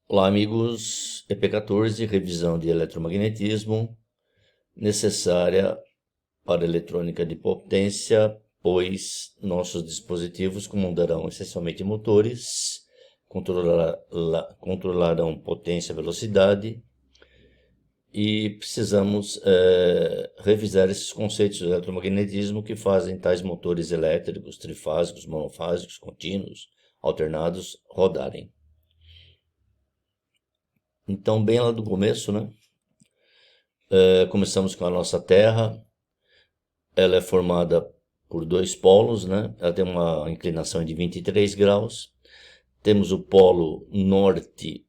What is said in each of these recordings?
Olá, amigos. EP14, revisão de eletromagnetismo, necessária para eletrônica de potência, pois nossos dispositivos comandarão essencialmente motores, controlarão potência e velocidade, e precisamos revisar esses conceitos do eletromagnetismo que fazem tais motores elétricos, trifásicos, monofásicos, contínuos, alternados rodarem. Então, bem lá do começo, né? Começamos com a nossa Terra. Ela é formada por dois polos, né? Ela tem uma inclinação de 23 graus. Temos o polo norte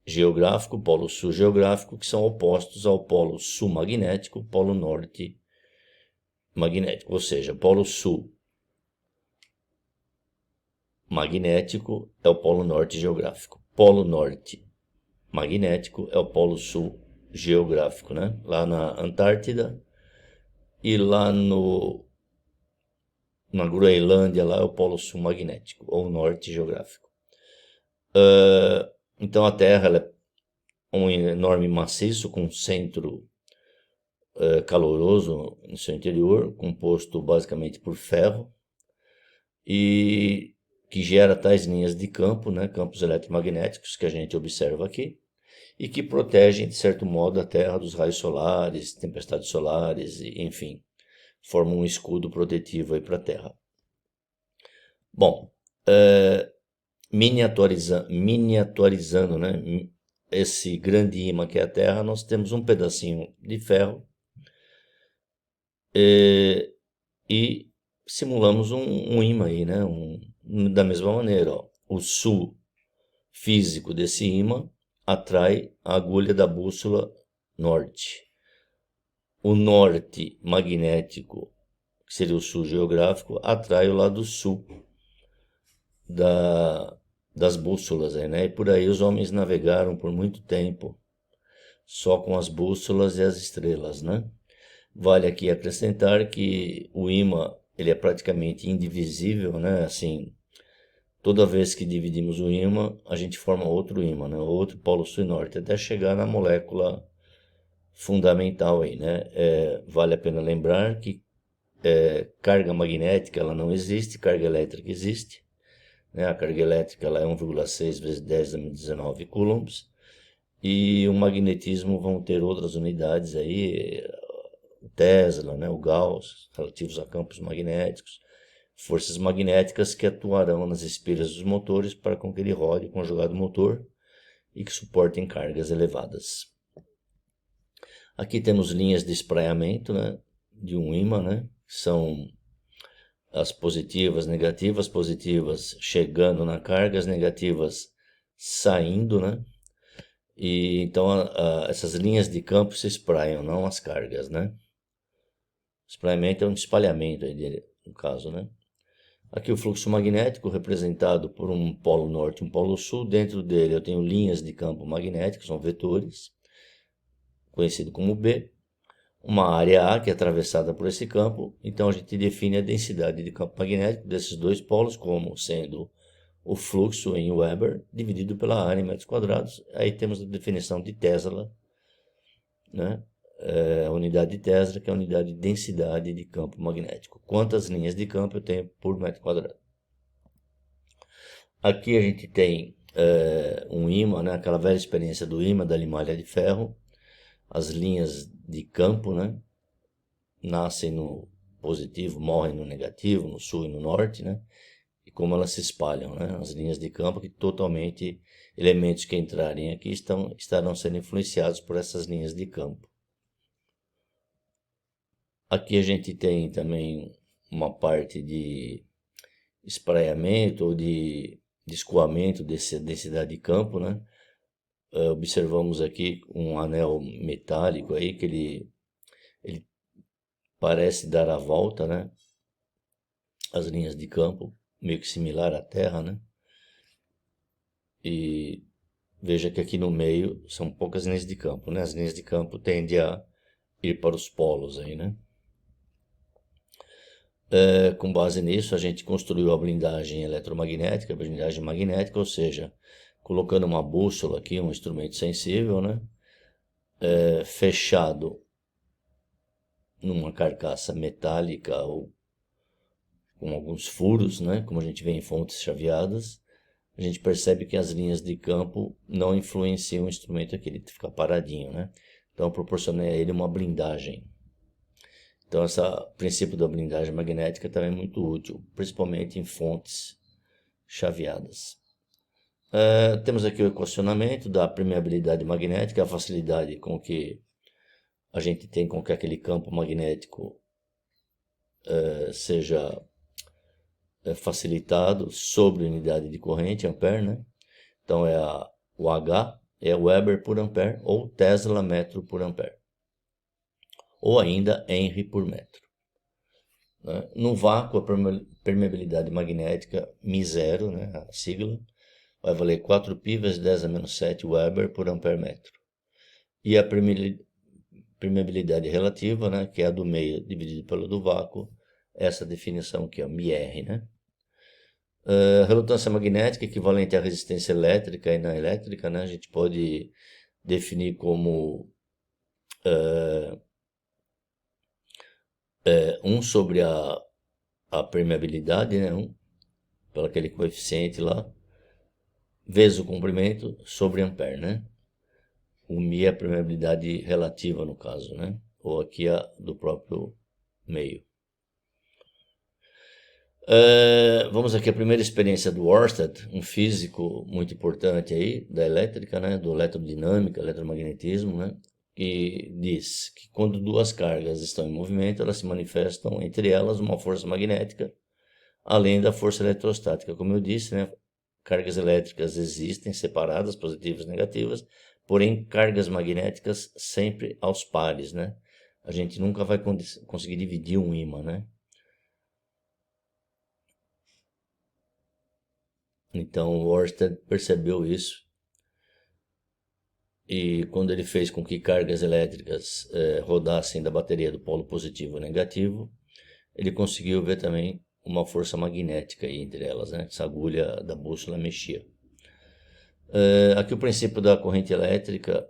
geográfico, o polo sul geográfico, que são opostos ao polo sul magnético, polo norte magnético. Ou seja, polo sul magnético é o polo norte geográfico. Polo norte magnético é o polo sul geográfico, né? Lá na Antártida e lá na Groenlândia, lá é o polo sul magnético, ou norte geográfico. Então a Terra ela é um enorme maciço com centro caloroso no seu interior, composto basicamente por ferro, e que gera tais linhas de campo, né, campos eletromagnéticos que a gente observa aqui, e que protegem, de certo modo, a Terra dos raios solares, tempestades solares, e, enfim, formam um escudo protetivo para a Terra. Bom, miniaturizando, né, esse grande ímã que é a Terra, nós temos um pedacinho de ferro e simulamos um ímã aí, né, da mesma maneira. Ó, o sul físico desse ímã atrai a agulha da bússola norte. O norte magnético, que seria o sul geográfico, atrai o lado sul das bússolas aí, né? E por aí os homens navegaram por muito tempo só com as bússolas e as estrelas, né? Vale aqui acrescentar que o ímã ele é praticamente indivisível, né? Assim, toda vez que dividimos o ímã, a gente forma outro ímã, né? Outro polo sul e norte, até chegar na molécula fundamental aí, né? Vale a pena lembrar que carga magnética ela não existe, carga elétrica existe. Né? A carga elétrica ela é 1,6 vezes 10 a 19 coulombs. E o magnetismo vão ter outras unidades aí, o Tesla, né? O Gauss, relativos a campos magnéticos, forças magnéticas que atuarão nas espiras dos motores para com que ele rode conjugado motor e que suportem cargas elevadas. Aqui temos linhas de espraiamento, né? De um ímã, né? São as positivas chegando na carga, as negativas saindo, né? E então essas linhas de campo se espraiam, não as cargas, né? Espraiamento é um espalhamento, no caso, né? Aqui o fluxo magnético representado por um polo norte e um polo sul. Dentro dele eu tenho linhas de campo magnético, são vetores, conhecido como B. Uma área A que é atravessada por esse campo. Então a gente define a densidade de campo magnético desses dois polos como sendo o fluxo em Weber dividido pela área em metros quadrados. Aí temos a definição de Tesla, né? A unidade de Tesla, que é a unidade de densidade de campo magnético. Quantas linhas de campo eu tenho por metro quadrado? Aqui a gente tem um ímã, né? Aquela velha experiência do ímã, da limalha de ferro. As linhas de campo, né? Nascem no positivo, morrem no negativo, no sul e no norte, né? E como elas se espalham, né? As linhas de campo que totalmente, elementos que entrarem aqui estarão sendo influenciados por essas linhas de campo. Aqui a gente tem também uma parte de espraiamento ou de escoamento dessa densidade de campo, né? Observamos aqui um anel metálico aí que ele parece dar a volta, né? As linhas de campo, meio que similar à Terra, né? E veja que aqui no meio são poucas linhas de campo, né? As linhas de campo tendem a ir para os polos aí, né? Com base nisso, a gente construiu a blindagem eletromagnética, a blindagem magnética, ou seja, colocando uma bússola aqui, um instrumento sensível, né? Fechado numa carcaça metálica ou com alguns furos, né? Como a gente vê em fontes chaveadas, a gente percebe que as linhas de campo não influenciam o instrumento aqui, ele fica paradinho, né? Então, proporcionei a ele uma blindagem. Então, esse princípio da blindagem magnética também é muito útil, principalmente em fontes chaveadas. Temos aqui o equacionamento da permeabilidade magnética, a facilidade com que a gente tem com que aquele campo magnético seja facilitado sobre unidade de corrente, ampere, né? Então, o H é Weber por ampere ou Tesla metro por ampere, ou ainda Henry por metro. Né? No vácuo, a permeabilidade magnética μ0, né, a sigla, vai valer 4π vezes 10 a menos 7 Weber por ampere metro. E a permeabilidade relativa, né, que é a do meio dividido pelo do vácuo, essa definição aqui, ó, μr, né? Relutância magnética equivalente à resistência elétrica e não elétrica, né? A gente pode definir como 1 sobre a permeabilidade, né? 1, pelo aquele coeficiente lá, vezes o comprimento sobre ampere, né? O μ é a permeabilidade relativa no caso, né? Ou aqui a do próprio meio. Vamos aqui à primeira experiência do Oersted, um físico muito importante aí da elétrica, né? Do eletrodinâmica, eletromagnetismo, né? Que diz que quando duas cargas estão em movimento, elas se manifestam entre elas uma força magnética, além da força eletrostática. Como eu disse, né? Cargas elétricas existem separadas, positivas e negativas, porém cargas magnéticas sempre aos pares, né? A gente nunca vai conseguir dividir um ímã, né? Então o Oersted percebeu isso e quando ele fez com que cargas elétricas rodassem da bateria do polo positivo e negativo, ele conseguiu ver também uma força magnética aí entre elas, né? Essa agulha da bússola mexia. Aqui o princípio da corrente elétrica,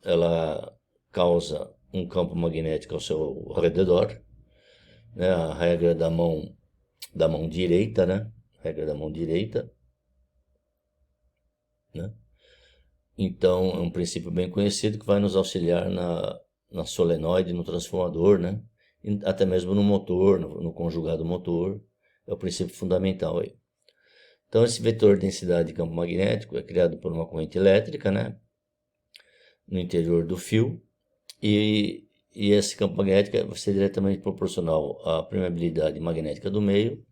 ela causa um campo magnético ao seu redor, né? A regra da mão direita, né? Regra da mão direita, né? Então, é um princípio bem conhecido que vai nos auxiliar na solenoide, no transformador, né? E até mesmo no motor, no conjugado motor. É o princípio fundamental aí. Então, esse vetor de densidade de campo magnético é criado por uma corrente elétrica, né? No interior do fio. E esse campo magnético vai ser diretamente proporcional à permeabilidade magnética do meio,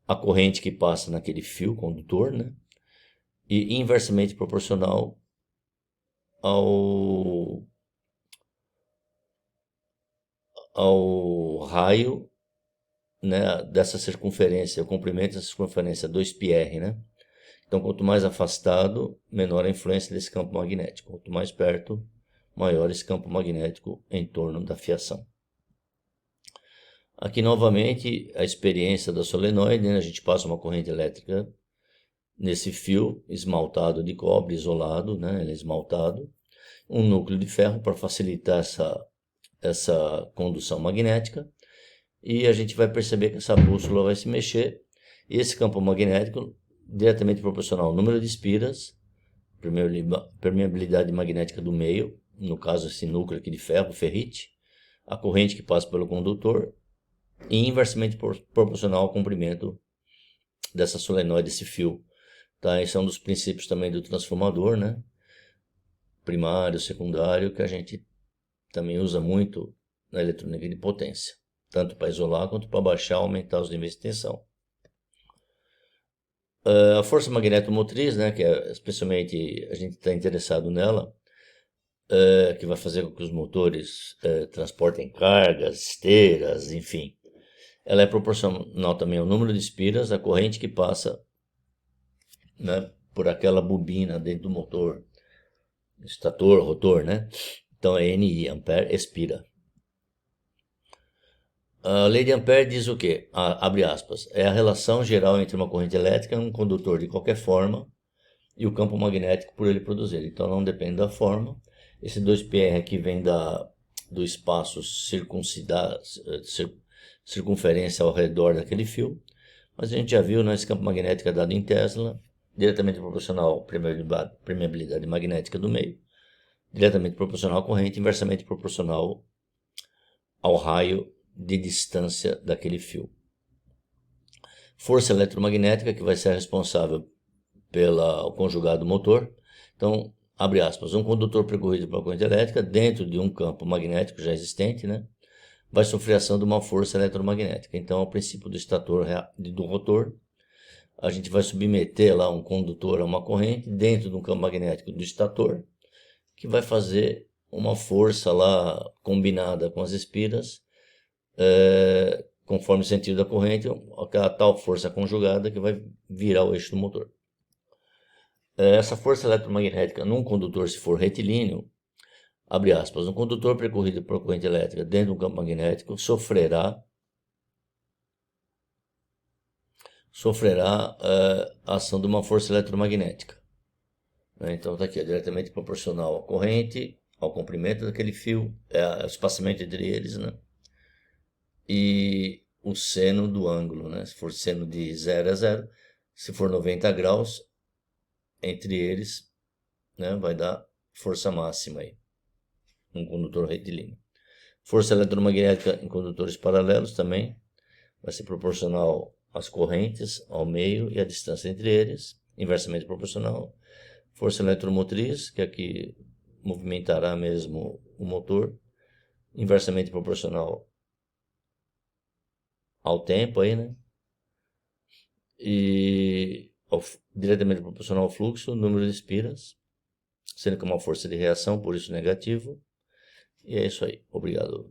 a corrente que passa naquele fio condutor, né? E inversamente proporcional ao raio, né, dessa circunferência, o comprimento dessa circunferência 2πr, né? Então, quanto mais afastado, menor a influência desse campo magnético. Quanto mais perto, maior esse campo magnético em torno da fiação. Aqui, novamente, a experiência da solenoide, né? A gente passa uma corrente elétrica nesse fio esmaltado de cobre, isolado, né? Ele é esmaltado. Um núcleo de ferro para facilitar essa condução magnética. E a gente vai perceber que essa bússola vai se mexer. E esse campo magnético, diretamente proporcional ao número de espiras, permeabilidade magnética do meio, no caso esse núcleo aqui de ferro, ferrite, a corrente que passa pelo condutor, e inversamente proporcional ao comprimento dessa solenoide, desse fio. Tá? Esse é um dos princípios também do transformador, né? Primário, secundário, que a gente também usa muito na eletrônica de potência, tanto para isolar quanto para baixar, aumentar os níveis de tensão. A força magnetomotriz, né, que é especialmente a gente está interessado nela, que vai fazer com que os motores transportem cargas, esteiras, enfim. Ela é proporcional também ao número de espiras, a corrente que passa, né, por aquela bobina dentro do motor, estator, rotor, né? Então é NI, ampere, expira. A lei de Ampere diz o quê? Abre aspas. É a relação geral entre uma corrente elétrica e um condutor de qualquer forma e o campo magnético por ele produzir. Então não depende da forma. Esse 2πr aqui vem do espaço circunferência ao redor daquele fio. Mas a gente já viu, né, esse campo magnético é dado em Tesla, diretamente proporcional à permeabilidade magnética do meio, diretamente proporcional à corrente, inversamente proporcional ao raio de distância daquele fio. Força eletromagnética, que vai ser responsável pelo conjugado motor. Então, abre aspas, um condutor percorrido pela corrente elétrica dentro de um campo magnético já existente, né, vai sofrer ação de uma força eletromagnética. Então, ao princípio do estator do rotor, a gente vai submeter lá um condutor a uma corrente dentro de um campo magnético do estator, que vai fazer uma força lá combinada com as espiras, conforme o sentido da corrente, aquela tal força conjugada que vai virar o eixo do motor. Essa força eletromagnética num condutor, se for retilíneo, abre aspas, um condutor percorrido por corrente elétrica dentro do campo magnético sofrerá a ação de uma força eletromagnética. Então está aqui, diretamente proporcional à corrente, ao comprimento daquele fio, o espaçamento entre eles, né? E o seno do ângulo, né? Se for seno de 0 a 0, se for 90 graus, entre eles, né, vai dar força máxima aí, um condutor retilíneo. Força eletromagnética em condutores paralelos também vai ser proporcional às correntes, ao meio e à distância entre eles, inversamente proporcional. Força eletromotriz, que aqui movimentará mesmo o motor, inversamente proporcional ao tempo aí, né? E diretamente proporcional ao fluxo, número de espiras, sendo que uma força de reação, por isso negativo. E é isso aí. Obrigado.